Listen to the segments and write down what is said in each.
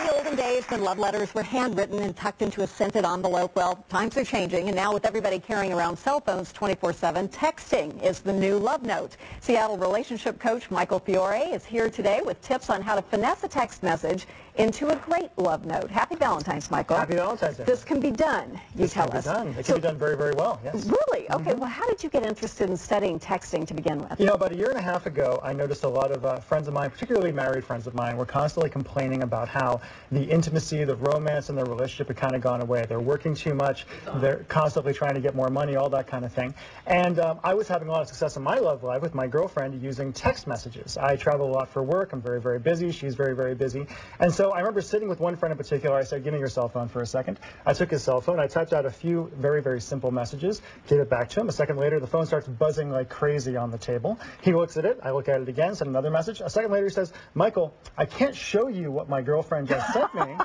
the olden days when love letters were handwritten and tucked into a scented envelope, well, times are changing, and now with everybody carrying around cell phones 24/7, texting is the new love note. Seattle relationship coach Michael FIore is here today with tips on how to finesse a text message into a great love note. Happy Valentine's, Michael. Happy Valentine's Day. This can be done, you tell us. It can be done very, very well, yes. Really? Okay, well, how did you get interested in studying texting to begin with? You know, about a year and a half ago, I noticed a lot of friends of mine, particularly married friends of mine, were constantly complaining about how the intimacy, the romance in their relationship had kind of gone away. They're working too much. They're constantly trying to get more money, all that kind of thing. And I was having a lot of success in my love life with my girlfriend using text messages. I travel a lot for work. I'm very, very busy. She's very, very busy. And so I remember sitting with one friend in particular. I said, give me your cell phone for a second. I took his cell phone. I typed out a few very, very simple messages, gave it back to him. A second later, the phone starts buzzing like crazy on the table. He looks at it. I look at it again, send another message. A second later, he says, Michael, I can't show you what my girlfriend just sent me,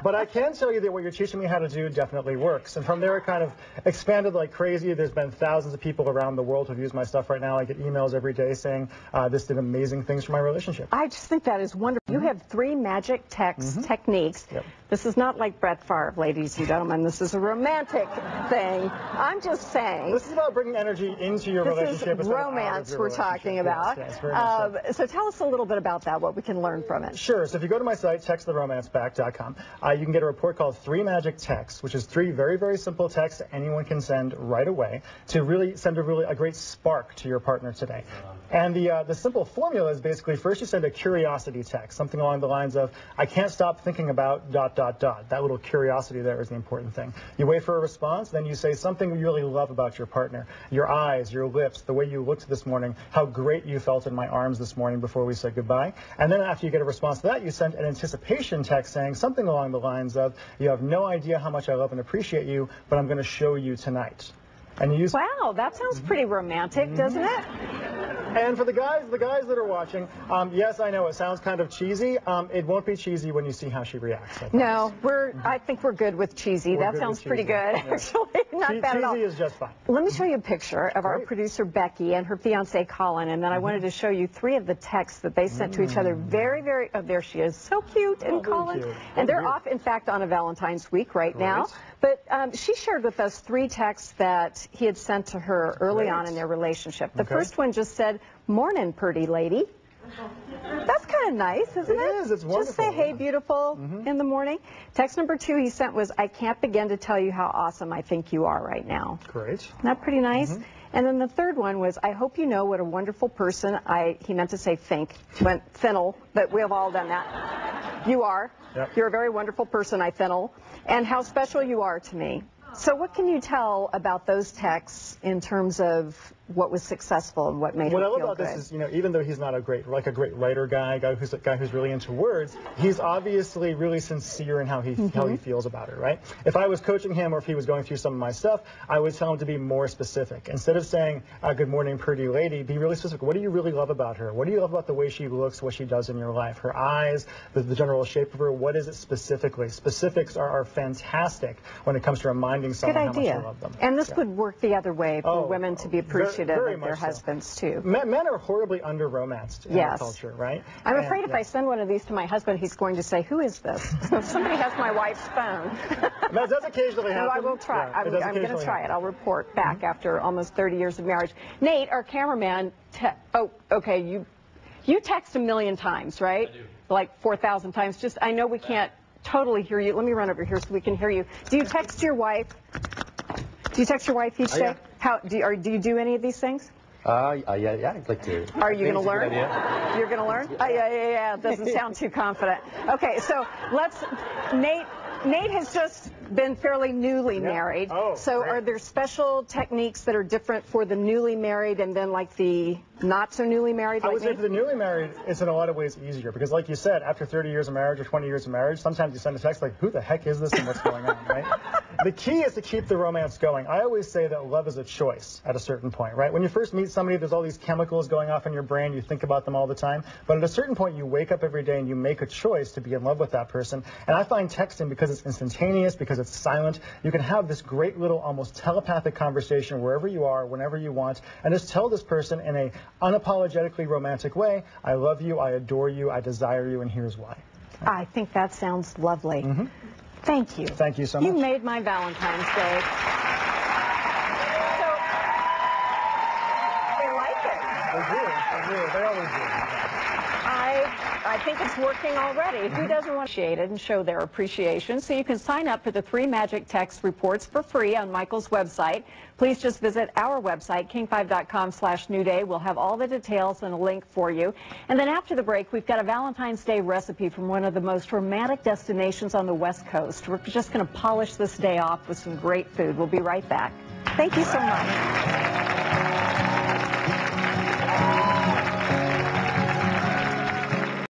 but I can tell you that what you're teaching me how to do definitely works. And from there, it kind of expanded like crazy. There's been thousands of people around the world who've used my stuff right now. I get emails every day saying this did amazing things for my relationship. I just think that is wonderful. You have 3 magic text techniques. Yep. This is not like Brett Favre, ladies and gentlemen. This is a romantic thing. I'm just saying. This is about bringing energy into your relationship. This is romance we're talking about. Yes, very much so. So tell us a little bit about that, what we can learn from it. Sure. So if you go to my site, texttheromanceback.com, you can get a report called 3 Magic Texts, which is 3 very, very simple texts that anyone can send right away to really send a great spark to your partner today. And the simple formula is basically first you send a curiosity text, something along the lines of, I can't stop thinking about ... That little curiosity there is the important thing. You wait for a response, then you say something you really love about your partner. Your eyes, your lips, the way you looked this morning, how great you felt in my arms this morning before we said goodbye. And then after you get a response to that, you send an anticipation text saying something along the lines of, you have no idea how much I love and appreciate you, but I'm going to show you tonight. And you use Wow, that sounds pretty romantic, doesn't it? And for the guys that are watching, yes, I know it sounds kind of cheesy. It won't be cheesy when you see how she reacts. No, I think we're good with cheesy. That sounds pretty good, actually. Not bad at all. Cheesy is just fine. Let me show you a picture of our producer, Becky, and her fiancé, Colin, and then I wanted to show you 3 of the texts that they sent to each other. Very, very, oh, there she is. So cute, and Colin. Cute. And they're off, in fact, on a Valentine's week right now. But she shared with us 3 texts that he had sent to her early on in their relationship. The first one just said, morning, pretty lady. That's kind of nice, isn't it? It is. It's wonderful. Just say, hey, beautiful, in the morning. Text number 2 he sent was, I can't begin to tell you how awesome I think you are right now. Great. Isn't that pretty nice? And then the third one was, I hope you know what a wonderful person he meant to say think. He went finnel, but we've all done that. You are. Yep. You're a very wonderful person, I finnel. And how special you are to me. So what can you tell about those texts in terms of what was successful and what made him feel good? What I love about this is, you know, even though he's not a great writer guy who's really into words, he's obviously really sincere in how he feels about it, right? If I was coaching him or if he was going through some of my stuff, I would tell him to be more specific. Instead of saying, good morning, pretty lady, be really specific. What do you really love about her? What do you love about the way she looks, what she does in your life? Her eyes, the general shape of her, what is it specifically? Specifics are fantastic when it comes to reminding someone how much you love them. And this would work the other way for women to be appreciative of their husbands, too. Men are horribly under-romanced in our culture, right? I'm afraid if I send one of these to my husband, he's going to say, who is this? Somebody has my wife's phone. That does occasionally happen. No, I will try. I'm going to try it. I'll report back after almost 30 years of marriage. Nate, our cameraman, you text a million times, right? I do. Like 4,000 times. Just, I know we can't totally hear you. Let me run over here so we can hear you. Do you text your wife? Do you text your wife each day? How do you do any of these things? Yeah, I'd like to. Are you going to learn? You're going to learn? Oh, yeah. It doesn't sound too confident. Okay, so Nate has just been fairly newly married. So are there special techniques that are different for the newly married and then like the not so newly married? I would say for the newly married, it's in a lot of ways easier because like you said, after 30 years of marriage or 20 years of marriage, sometimes you send a text like, who the heck is this and what's going on, right? The key is to keep the romance going. I always say that love is a choice at a certain point, right? When you first meet somebody, there's all these chemicals going off in your brain. You think about them all the time. But at a certain point, you wake up every day and you make a choice to be in love with that person. And I find texting, because it's instantaneous, because it's silent, you can have this great little almost telepathic conversation wherever you are, whenever you want, and just tell this person in a unapologetically romantic way, I love you, I adore you, I desire you, and here's why. I think that sounds lovely. Thank you. Thank you so much. You made my Valentine's Day. So, they like it. They do. They always do. I think it's working already. Who doesn't want to appreciate it and show their appreciation? So you can sign up for the 3 Magic Text reports for free on Michael's website. Please just visit our website, king5.com/newday. We'll have all the details and a link for you. And then after the break, we've got a Valentine's Day recipe from one of the most romantic destinations on the West Coast. We're just going to polish this day off with some great food. We'll be right back. Thank you so much.